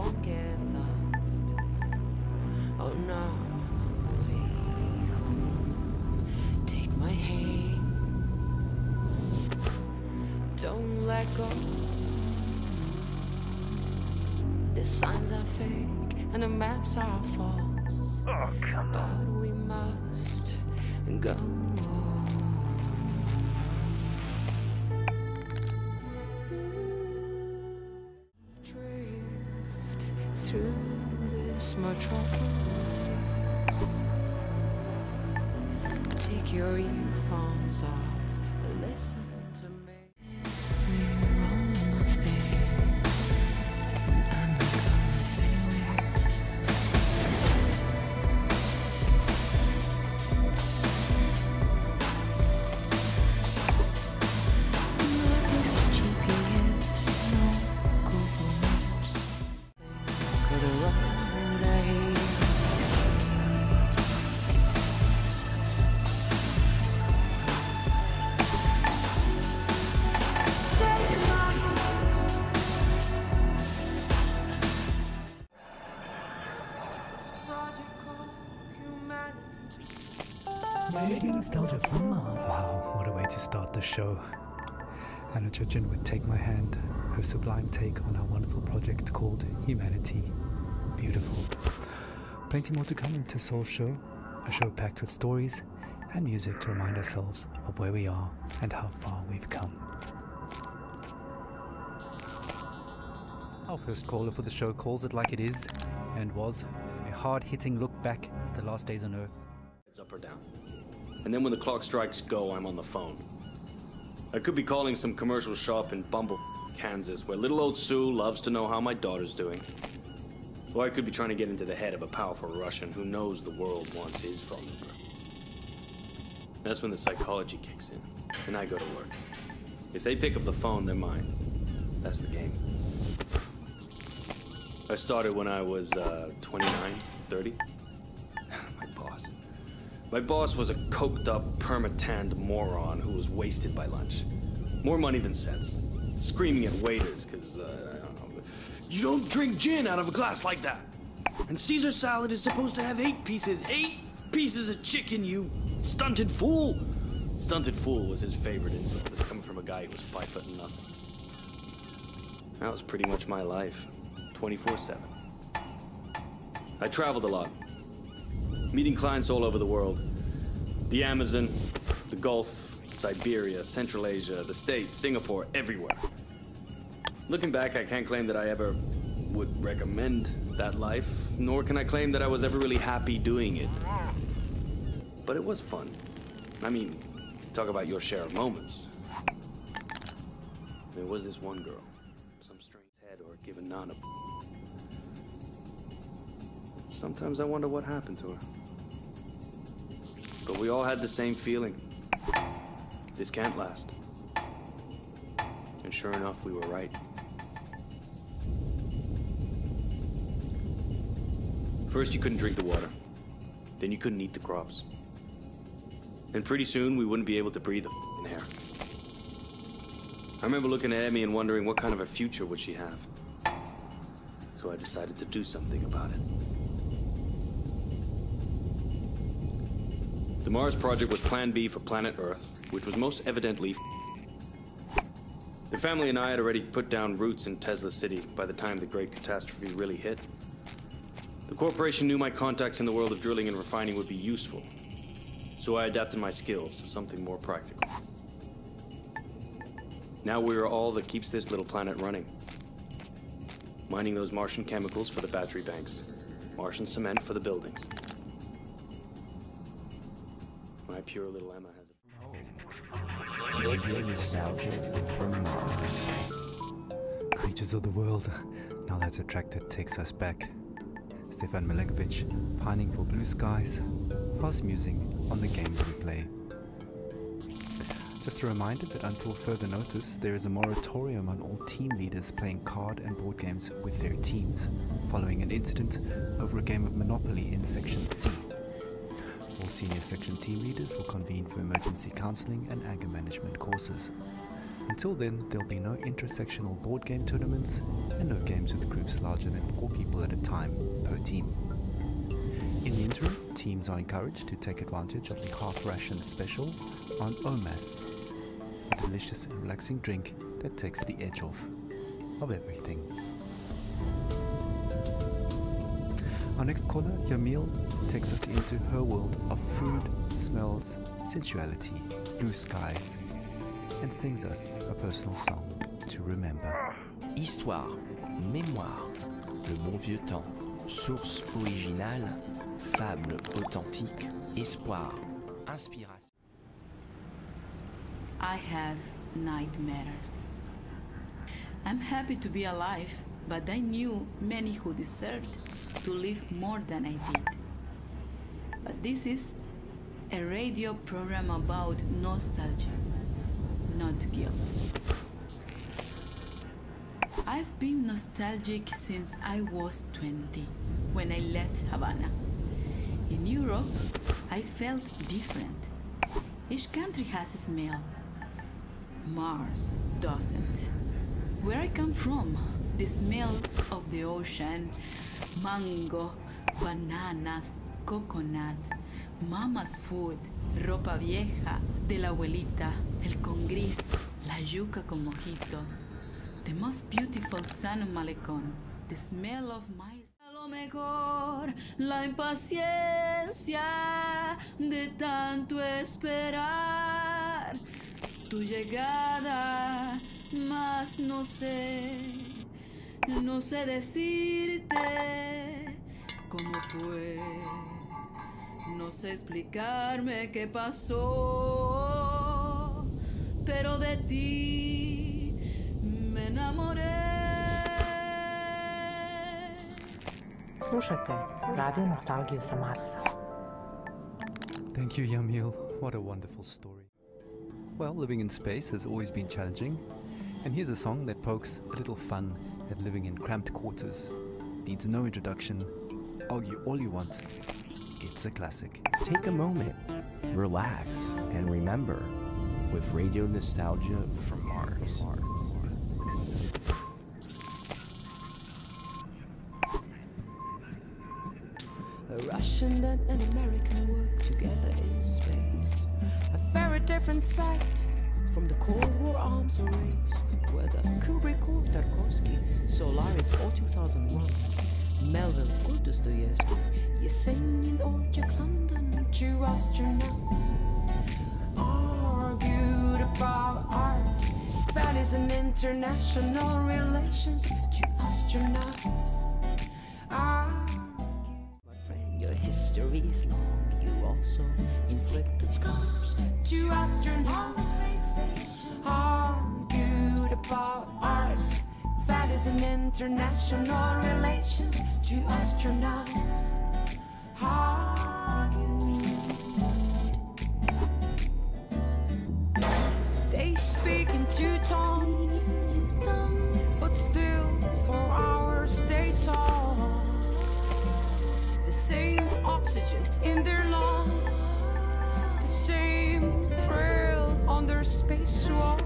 won't get lost. Oh no, way home. Take my hand. Don't let go. The signs are fake and the maps are false. Oh, come but on. we must go. Drift through this metropolis. Take your earphones off and listen to me. We're almost there. I'm not GPS, no Google Maps. Go the road ahead. This project called humanity. Radio nostalgia from Mars. Wow, what a way to start the show. Anna Churchin would take my hand, her sublime take on our wonderful project called Humanity. Beautiful. Plenty more to come into Soul Show, a show packed with stories and music to remind ourselves of where we are and how far we've come. Our first caller for the show calls it like it is, and was a hard-hitting look back at the last days on Earth. It's up or down. And then when the clock strikes go, I'm on the phone. I could be calling some commercial shop in Bumble, Kansas, where little old Sue loves to know how my daughter's doing. Or I could be trying to get into the head of a powerful Russian who knows the world wants his phone number. That's when the psychology kicks in, and I go to work. If they pick up the phone, they're mine. That's the game. I started when I was 29, 30. My boss was a coked-up, perma-tanned moron who was wasted by lunch. More money than sense. Screaming at waiters, because, I don't know, you don't drink gin out of a glass like that. And Caesar salad is supposed to have 8 pieces. 8 pieces of chicken, you stunted fool. Stunted fool was his favorite insult. It's coming from a guy who was 5 foot and nothing. That was pretty much my life. 24/7. I traveled a lot. Meeting clients all over the world. The Amazon, the Gulf, Siberia, Central Asia, the States, Singapore, everywhere. Looking back, I can't claim that I ever would recommend that life, nor can I claim that I was ever really happy doing it. But it was fun. I mean, talk about your share of moments. There was this one girl, some strange head or given none of. Sometimes I wonder what happened to her. But we all had the same feeling. This can't last. And sure enough, we were right. First, you couldn't drink the water. Then you couldn't eat the crops. And pretty soon, we wouldn't be able to breathe the air. I remember looking at Emmy and wondering what kind of a future would she have. So I decided to do something about it. The Mars project was Plan B for planet Earth, which was most evidently. The family and I had already put down roots in Tesla City by the time the great catastrophe really hit. The corporation knew my contacts in the world of drilling and refining would be useful, so I adapted my skills to something more practical. Now we are all that keeps this little planet running. Mining those Martian chemicals for the battery banks, Martian cement for the buildings. My pure little Emma has a Radio nostalgia from Mars. Creatures of the world, now that Attracted takes us back. Stefan Milenkovic, pining for blue skies, past musing on the games we play. Just a reminder that until further notice, there is a moratorium on all team leaders playing card and board games with their teams, following an incident over a game of Monopoly in Section C. All senior section team leaders will convene for emergency counseling and anger management courses. Until then, there'll be no intersectional board game tournaments and no games with groups larger than 4 people at a time per team. In the interim, teams are encouraged to take advantage of the half-ration special on Omas, a delicious and relaxing drink that takes the edge off of everything. Our next caller, Yamil, takes us into her world of food, smells, sensuality, blue skies, and sings us a personal song to remember. Histoire, mémoire, le bon vieux temps, source originale, fable authentique, espoir, inspiration. I have nightmares. I'm happy to be alive, but I knew many who deserved to live more than I did. But this is a radio program about nostalgia, not guilt. I've been nostalgic since I was 20, when I left Havana. In Europe, I felt different. Each country has a smell. Mars doesn't. Where I come from, the smell of the ocean, mango, bananas, coconut, mama's food, ropa vieja, de la abuelita, el con gris, la yuca con mojito, the most beautiful San Malecón, the smell of my... A lo mejor la impaciencia de tanto esperar tu llegada, mas no sé decirte cómo fue, no sé explicarme qué pasó, pero de ti me enamoré. Слушайте радио носталгию sa Marsa. Thank you, Yamil. What a wonderful story. Well, living in space has always been challenging, and here's a song that pokes a little fun at living in cramped quarters. Needs no introduction. Argue all you want. It's a classic. Take a moment, relax, and remember with radio nostalgia from Mars. A Russian and an American work together in space. A very different sight from the Cold War arms race. Whether Kubrick or Tarkovsky, Solaris or 2001, Melville or Dostoevsky, Yassin or Jack London, 2 astronauts argued about art, values and international relations. 2 astronauts argued. My friend, your history is long. You also inflicted scars. 2 astronauts argued about art, values and international relations. 2 astronauts argued. They speak in 2 tongues, but still for hours they talk. The same oxygen in their lungs, the same thrill on their spacewalk.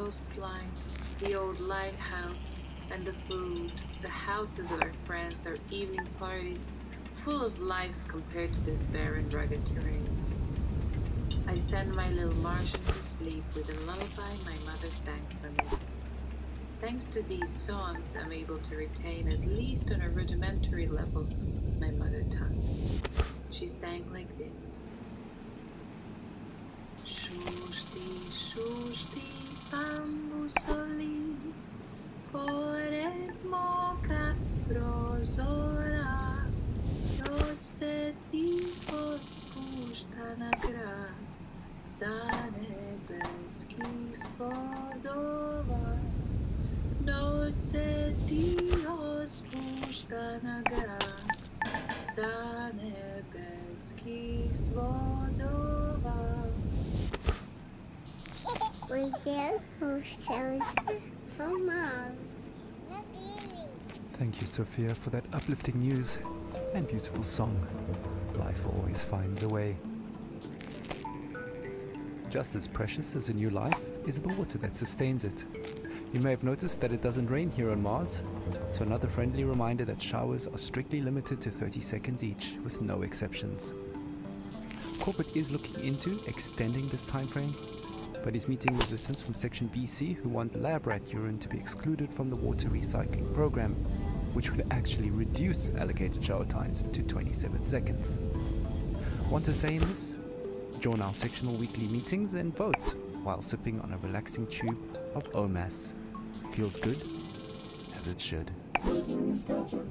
coastline, the old lighthouse, and the food, the houses of our friends, our evening parties, full of life compared to this barren, rugged terrain. I send my little Martian to sleep with a lullaby my mother sang for me. Thanks to these songs, I'm able to retain, at least on a rudimentary level, my mother tongue. She sang like this. Shushti, shushti, bambus solis, poret moka prozora, noć se ticho spušta na grad, sa nebeskih svodova. Noć se tiho spušta na grad, sa nebeskih svodova. We get ourselves from Mars. Thank you, Sophia, for that uplifting news and beautiful song. Life always finds a way. Just as precious as a new life is the water that sustains it. You may have noticed that it doesn't rain here on Mars, so another friendly reminder that showers are strictly limited to 30 seconds each, with no exceptions. Corporate is looking into extending this time frame, but is meeting resistance from Section BC, who want lab rat urine to be excluded from the water recycling program, which would actually reduce allocated shower times to 27 seconds. Want to say in this? Join our sectional weekly meetings and vote while sipping on a relaxing tube of OMAS. Feels good, as it should.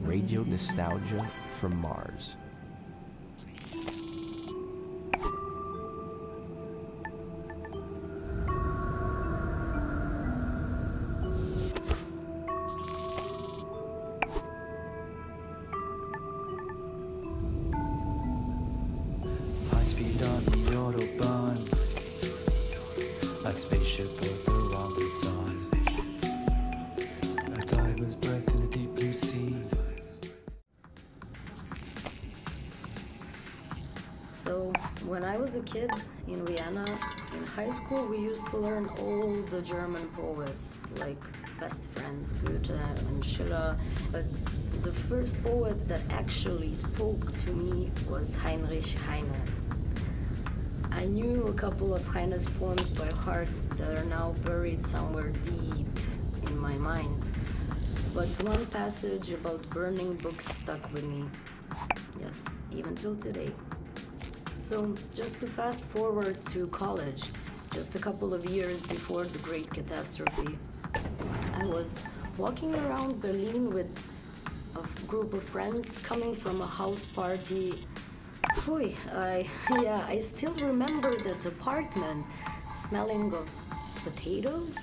Radio nostalgia from Mars. High speed on the Autobahn, like spaceship Earth around the sun. A diver's breath in a deep blue sea. So, when I was a kid in Vienna, in high school, we used to learn all the German poets, like Best Friends, Goethe and Schiller. But the first poet that actually spoke to me was Heinrich Heine. I knew a couple of Heine's poems by heart that are now buried somewhere deep in my mind. But one passage about burning books stuck with me. Yes, even till today. So, just to fast forward to college, just a couple of years before the Great Catastrophe, I was walking around Berlin with a group of friends coming from a house party. Phew, I still remember that apartment smelling of potatoes.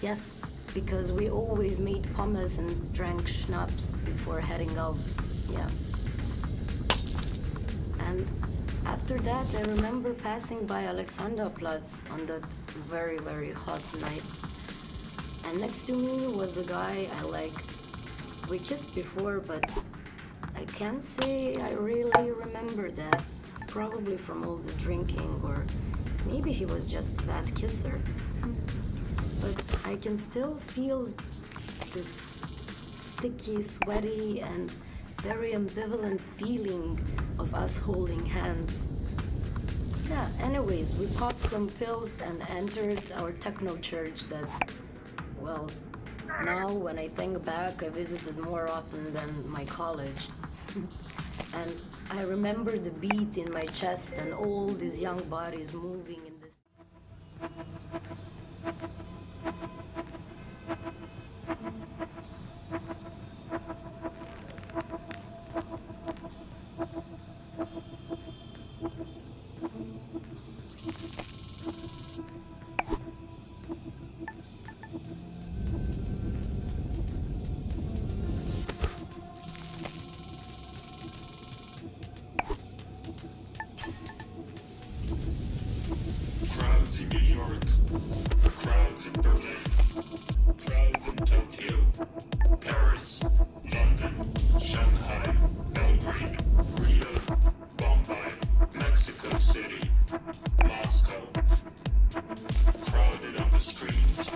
Yes, because we always made pommes and drank schnapps before heading out. Yeah. And after that, I remember passing by Alexanderplatz on that very, very hot night. And next to me was a guy I liked. We kissed before, but I can't say I really remember that. Probably from all the drinking, or maybe he was just a bad kisser. But I can still feel this sticky, sweaty, and very ambivalent feeling of us holding hands. Yeah, anyways, we popped some pills and entered our techno church that, well, now when I think back, I visited more often than my college. And I remember the beat in my chest and all these young bodies moving in this. Crowds in New York, crowds in Berlin, crowds in Tokyo, Paris, London, Shanghai, Belgrade, Rio, Bombay, Mexico City, Moscow. Crowded on the screens,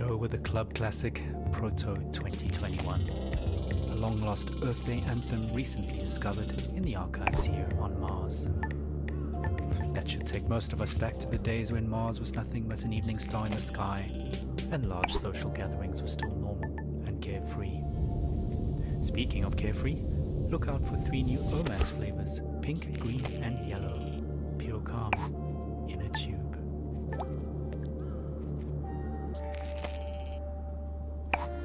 show with a club classic, Proto 2021. A long-lost Earth Day anthem recently discovered in the archives here on Mars. That should take most of us back to the days when Mars was nothing but an evening star in the sky, and large social gatherings were still normal and carefree. Speaking of carefree, look out for 3 new OMAS flavors, pink, green and yellow. Pure calm in a tube.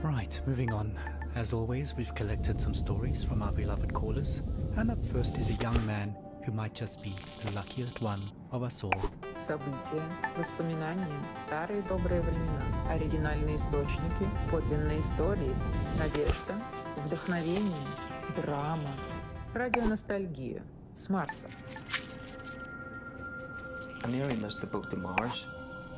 Right, moving on. As always, we've collected some stories from our beloved callers, and up first is a young man who might just be the luckiest one of us all. События, воспоминания, старые добрые времена, оригинальные источники, подлинные истории, надежда, вдохновение, драма, радионостальгия с Марса. I nearly missed the boat to Mars.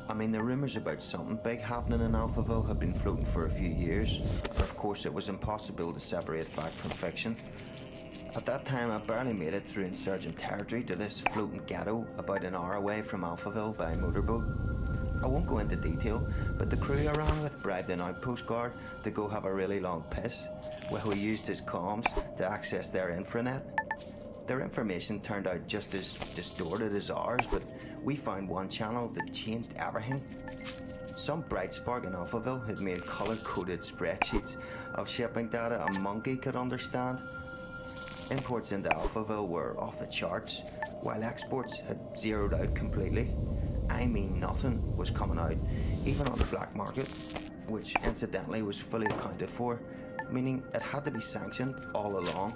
I mean, the rumours about something big happening in Alphaville had been floating for a few years, and of course it was impossible to separate fact from fiction. At that time, I barely made it through insurgent territory to this floating ghetto about an hour away from Alphaville by motorboat. I won't go into detail, but the crew I ran with bribed an outpost guard to go have a really long piss, while we used his comms to access their infranet. Their information turned out just as distorted as ours, but we found one channel that changed everything. Some bright spark in Alphaville had made colour-coded spreadsheets of shipping data a monkey could understand. Imports into Alphaville were off the charts, while exports had zeroed out completely. I mean, nothing was coming out, even on the black market, which incidentally was fully accounted for, meaning it had to be sanctioned all along.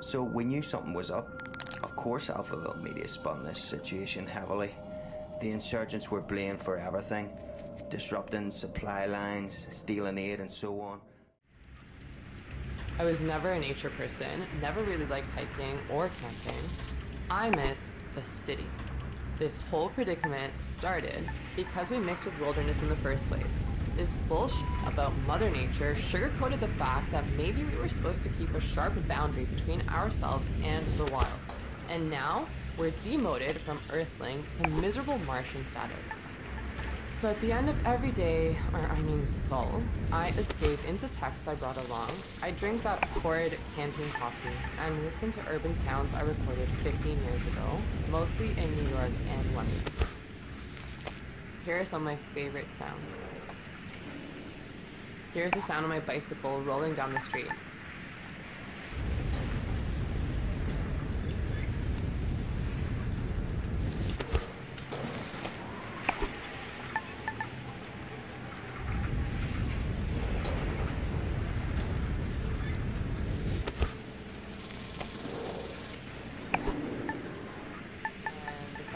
So we knew something was up. Of course Alphaville media spun this situation heavily. The insurgents were blamed for everything, disrupting supply lines, stealing aid and so on. I was never a nature person, never really liked hiking or camping. I miss the city. This whole predicament started because we mixed with wilderness in the first place. This bullshit about Mother Nature sugar-coated the fact that maybe we were supposed to keep a sharp boundary between ourselves and the wild. And now, we're demoted from Earthling to miserable Martian status. So at the end of every day, soul, I escape into texts I brought along. I drink that horrid canteen coffee and listen to urban sounds I recorded 15 years ago, mostly in New York and London. Here are some of my favorite sounds. Here's the sound of my bicycle rolling down the street.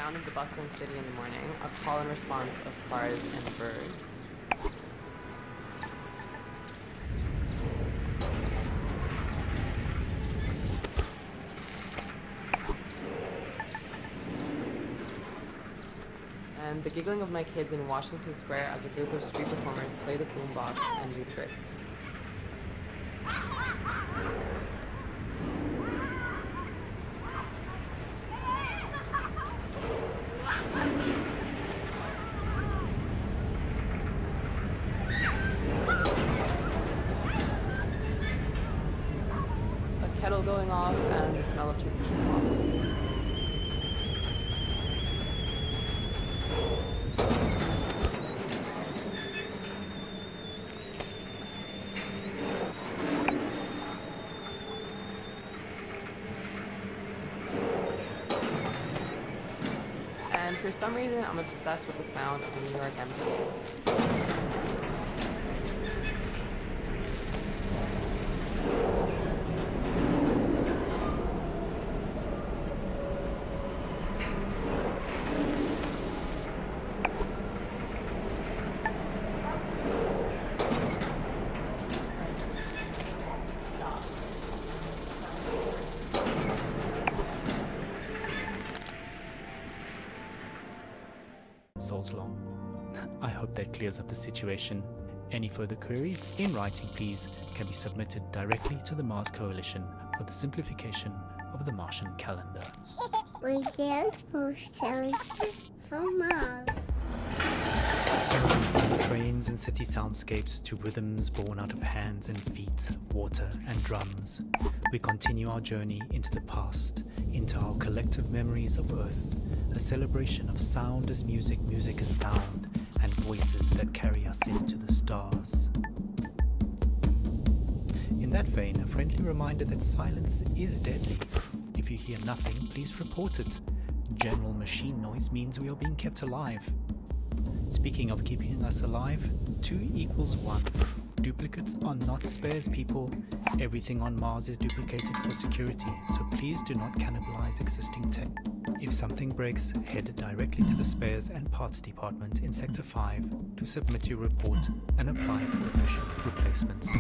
Of the bustling city in the morning, a call and response of cars and birds. And the giggling of my kids in Washington Square as a group of street performers play the boombox and do tricks. Kettle going off and the smell of Turkish coffee. And for some reason, I'm obsessed with the sound of the New York MTA. Souls long. I hope that clears up the situation. Any further queries, in writing please, can be submitted directly to the Mars Coalition for the simplification of the Martian calendar. We did most from Mars. From trains and city soundscapes to rhythms born out of hands and feet, water and drums, we continue our journey into the past, into our collective memories of Earth, a celebration of sound as music, music as sound, and voices that carry us into the stars. In that vein, a friendly reminder that silence is deadly. If you hear nothing, please report it. General machine noise means we are being kept alive. Speaking of keeping us alive, 2 equals 1. Duplicates are not spares, people. Everything on Mars is duplicated for security, so please do not cannibalize existing tech. If something breaks, head directly to the spares and parts department in Sector 5 to submit your report and apply for official replacements.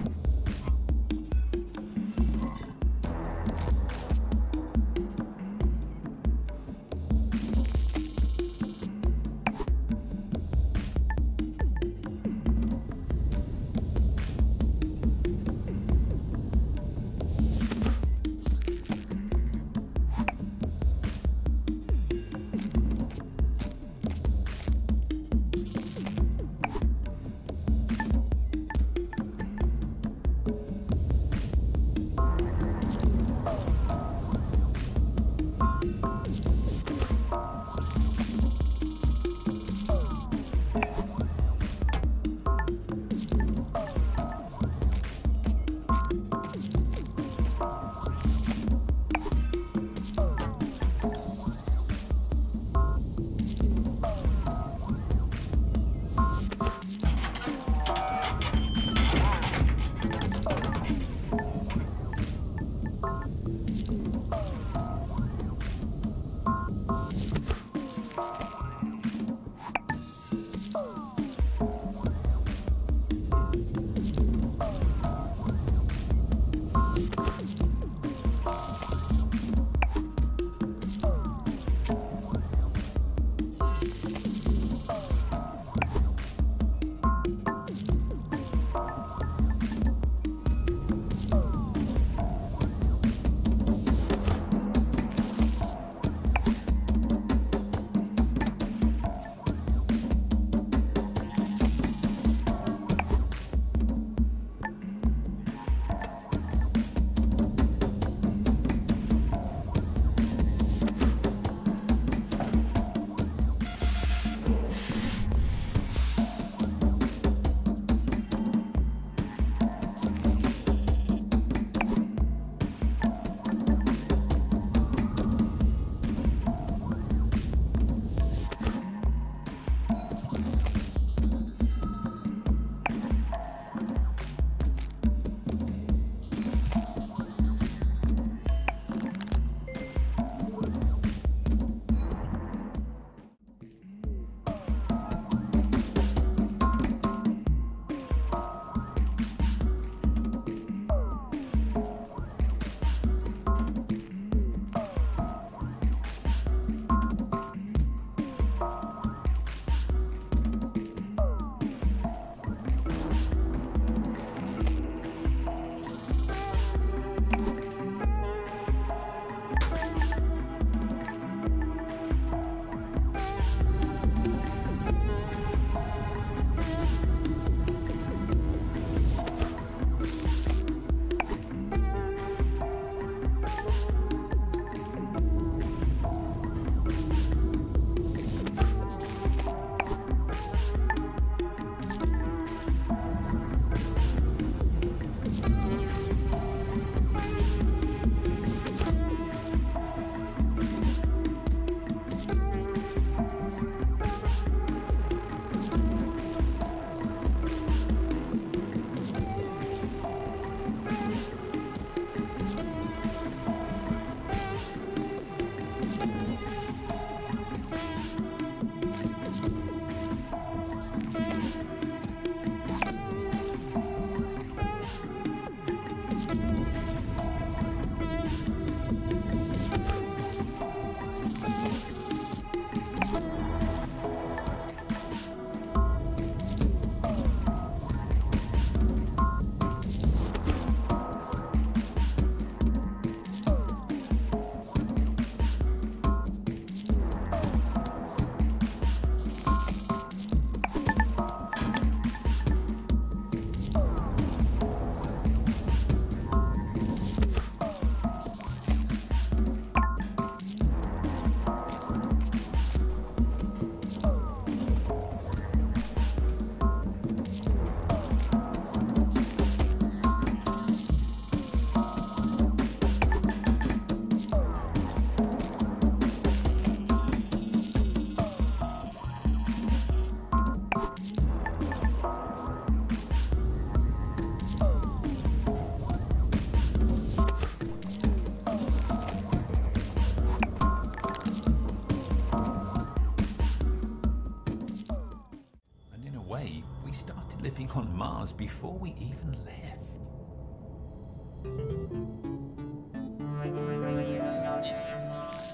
living on Mars before we even left.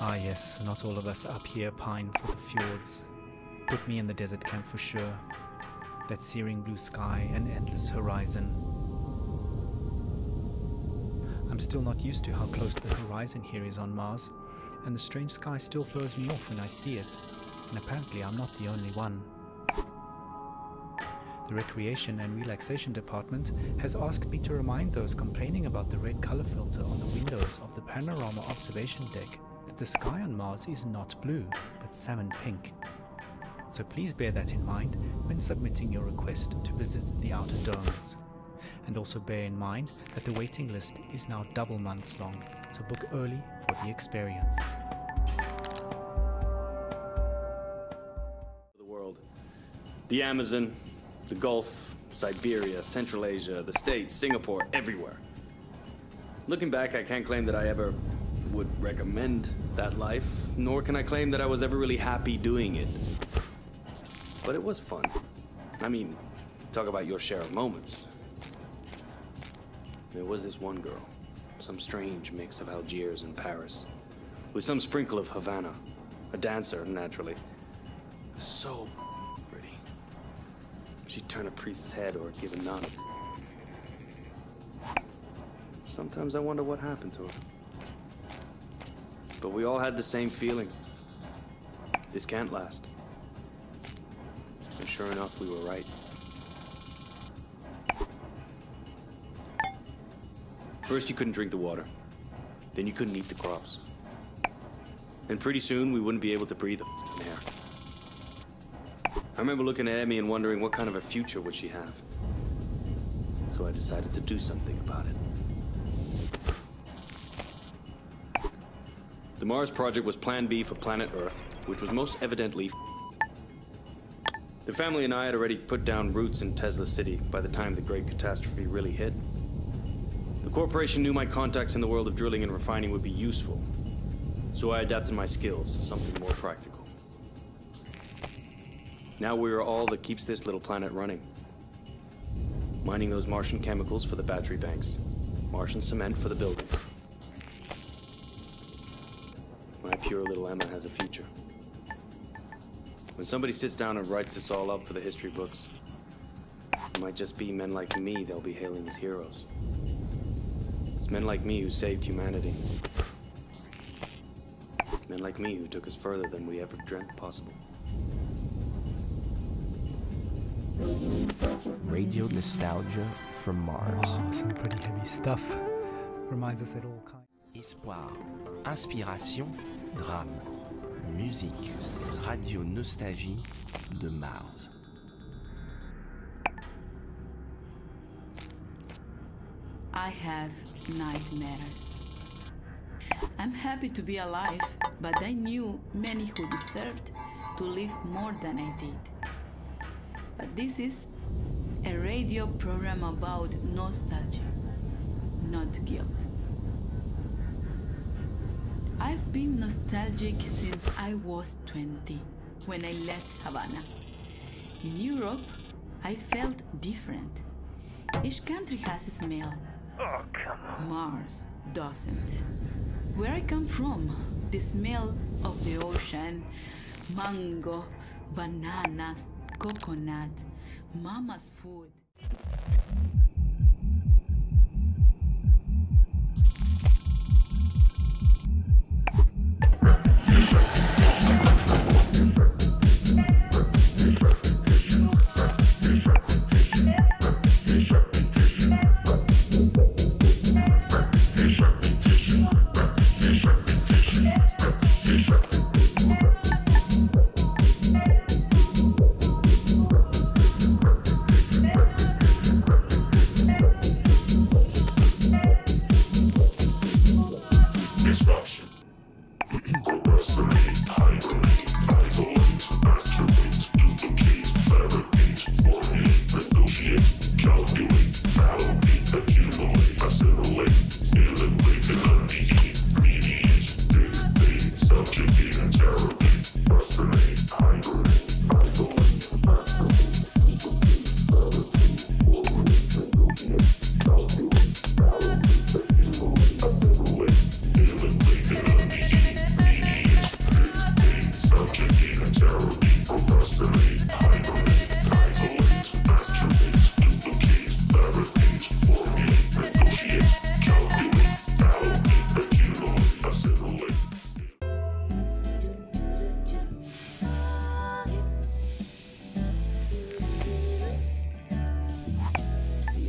Ah yes, not all of us up here pine for the fjords. Put me in the desert camp for sure. That searing blue sky and endless horizon. I'm still not used to how close the horizon here is on Mars, and the strange sky still throws me off when I see it, and apparently I'm not the only one. The Recreation and Relaxation Department has asked me to remind those complaining about the red color filter on the windows of the panorama observation deck that the sky on Mars is not blue, but salmon pink. So please bear that in mind when submitting your request to visit the outer domes. And also bear in mind that the waiting list is now double months long, so book early for the experience. The world. The Amazon, the Gulf, Siberia, Central Asia, the States, Singapore, everywhere. Looking back, I can't claim that I ever would recommend that life, nor can I claim that I was ever really happy doing it. But it was fun. I mean, talk about your share of moments. There was this one girl, some strange mix of Algiers and Paris, with some sprinkle of Havana, a dancer, naturally. So pretty. She'd turn a priest's head or give a nun. Sometimes I wonder what happened to her. But we all had the same feeling. This can't last. And sure enough, we were right. First, you couldn't drink the water. Then you couldn't eat the crops. And pretty soon, we wouldn't be able to breathe the air. I remember looking at Emmy and wondering what kind of a future would she have. So I decided to do something about it. The Mars project was Plan B for planet Earth, which was most evidently The family and I had already put down roots in Tesla City by the time the great catastrophe really hit. The corporation knew my contacts in the world of drilling and refining would be useful, so I adapted my skills to something more practical. Now we are all that keeps this little planet running. Mining those Martian chemicals for the battery banks, Martian cement for the buildings. My pure little Emma has a future. When somebody sits down and writes this all up for the history books, it might just be men like me they'll be hailing as heroes. It's men like me who saved humanity. Men like me who took us further than we ever dreamt possible. Radio nostalgia from Mars. Wow, some pretty heavy stuff. Reminds us that all kinds. Espoir, inspiration, drame, musique, radio nostalgie de Mars. I have nightmares. I'm happy to be alive, but I knew many who deserved to live more than I did. But this is a radio program about nostalgia, not guilt. I've been nostalgic since I was 20, when I left Havana. In Europe, I felt different. Each country has a smell. Oh, come on. Mars doesn't. Where I come from, the smell of the ocean, mango, bananas, coconut, mama's food.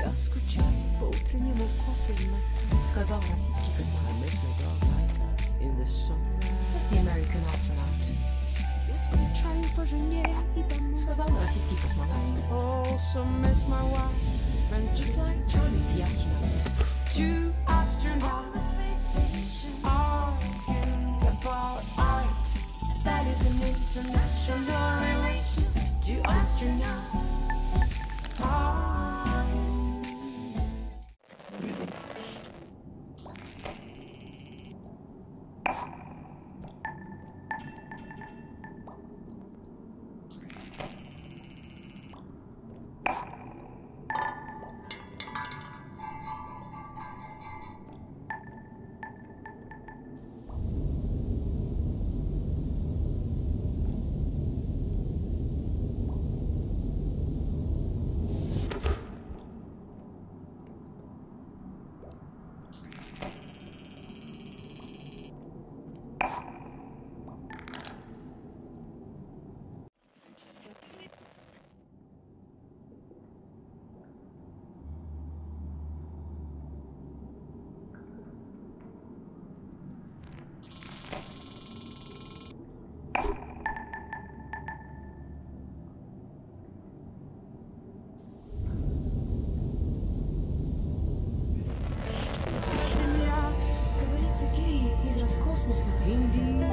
Я скучаю по утреннему кофе в Москве. Сказал российский космонавт. I miss my dog Laika in the sunrise. The American astronaut. Я скучаю по жене и дому. Сказал российский космонавт. Also miss my wife and just like Charlie the astronaut. Two astronauts arguing about art. That is an international relations. Two astronauts arguing. Космоса Индии.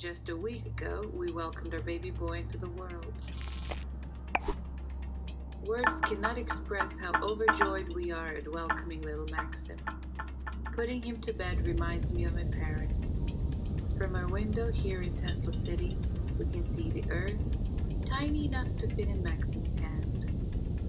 Just a week ago, we welcomed our baby boy into the world. Words cannot express how overjoyed we are at welcoming little Maxim. Putting him to bed reminds me of my parents. From our window here in Tesla City, we can see the earth, tiny enough to fit in Maxim's hand.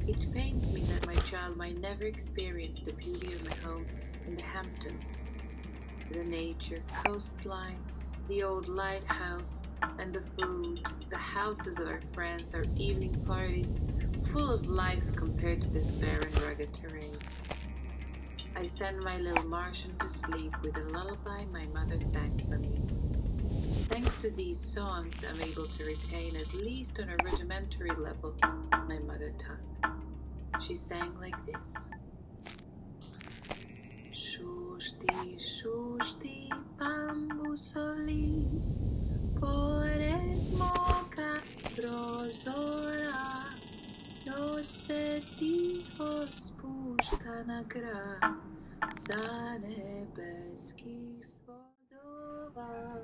It pains me that my child might never experience the beauty of my home in the Hamptons. The nature, coastline, the old lighthouse, and the food, the houses of our friends, our evening parties, full of life compared to this barren, rugged terrain. I send my little Martian to sleep with a lullaby my mother sang for me. Thanks to these songs, I'm able to retain, at least on a rudimentary level, my mother tongue. She sang like this. Shushti, bamboo solis, pored moka prozora, noc ticho spušta na grad, sa nebeských svodova.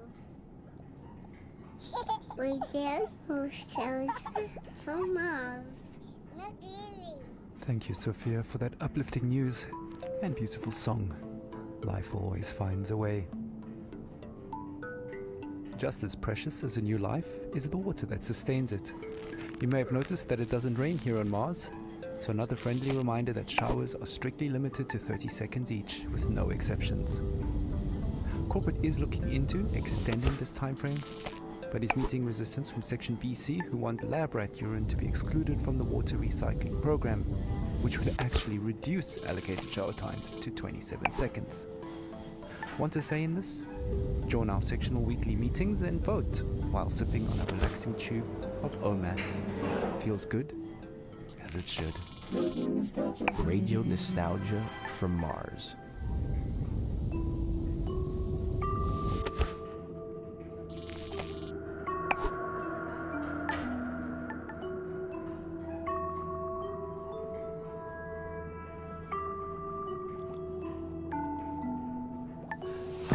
We did hostels from Mars. Not really. Thank you, Sophia, for that uplifting news and beautiful song. Life always finds a way. Just as precious as a new life is the water that sustains it. You may have noticed that it doesn't rain here on Mars, so another friendly reminder that showers are strictly limited to 30 seconds each, with no exceptions. Corporate is looking into extending this time frame, but is meeting resistance from Section BC, who want the lab rat urine to be excluded from the water recycling program, which would actually reduce allocated shower times to 27 seconds. Want to say in this? Join our sectional weekly meetings and vote while sipping on a relaxing tube of OMAS. Feels good, as it should. Radio nostalgia from Mars.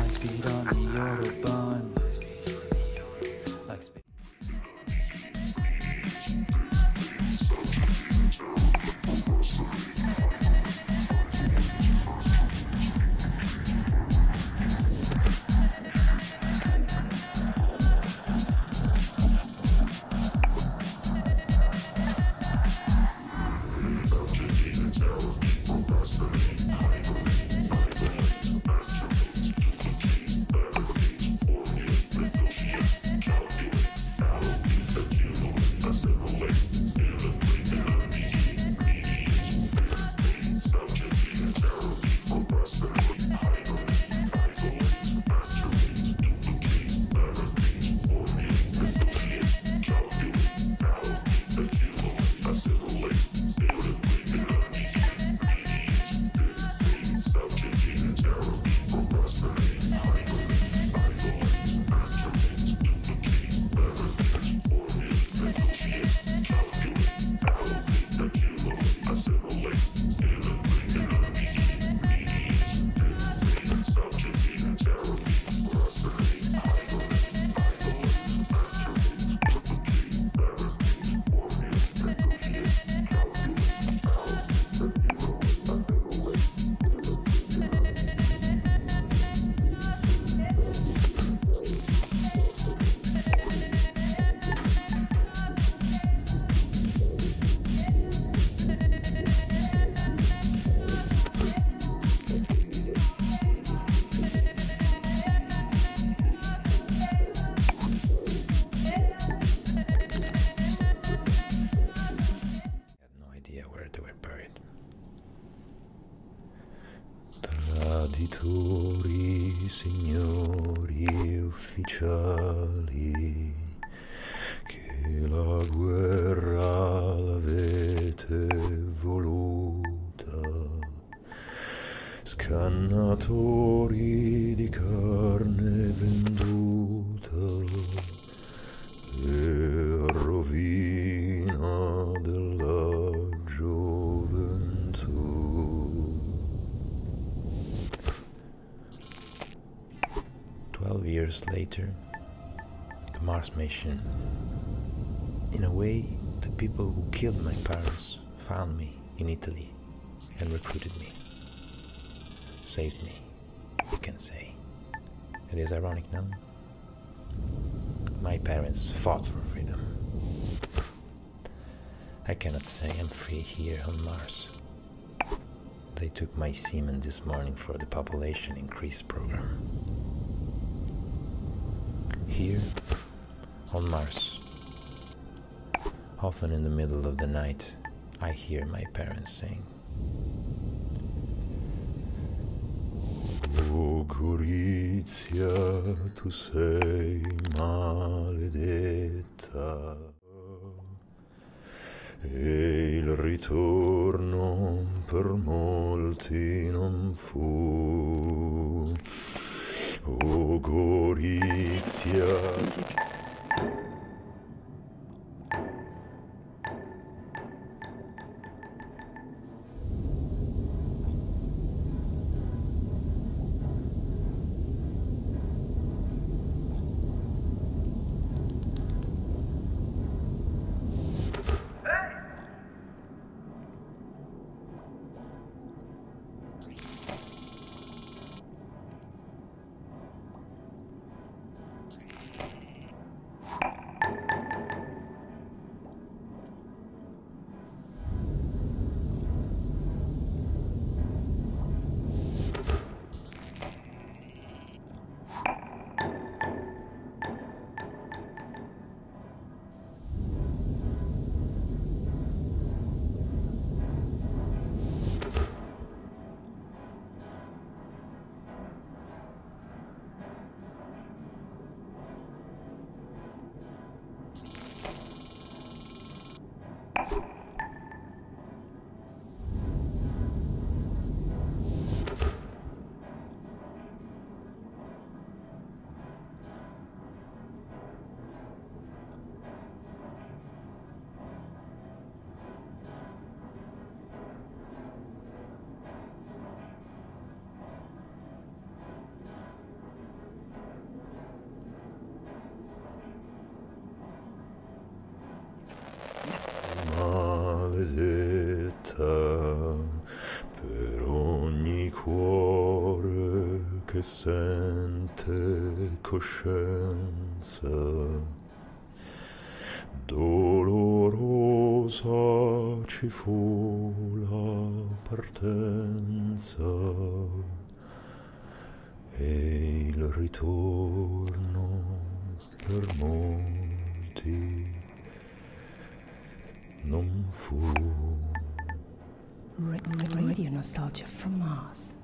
Speed on the Autobahn. Like speed. Traditori, signori ufficiali, che la guerra l'avete voluta, scannatori di carne venduta e rovina della gioventù. 12 years later, Mars mission. In a way, the people who killed my parents found me in Italy and recruited me. Saved me, you can say. It is ironic, no? My parents fought for freedom. I cannot say I'm free here on Mars. They took my semen this morning for the population increase program. Here, on Mars, often in the middle of the night, I hear my parents saying, "O Gorizia, tu sei maledetta, e il ritorno per molti non fu. O Gorizia." Maledetta per ogni cuore che sente coscienza, dolorosa ci fu la partenza e il ritorno per molti non fu. Radio nostalgia from Mars.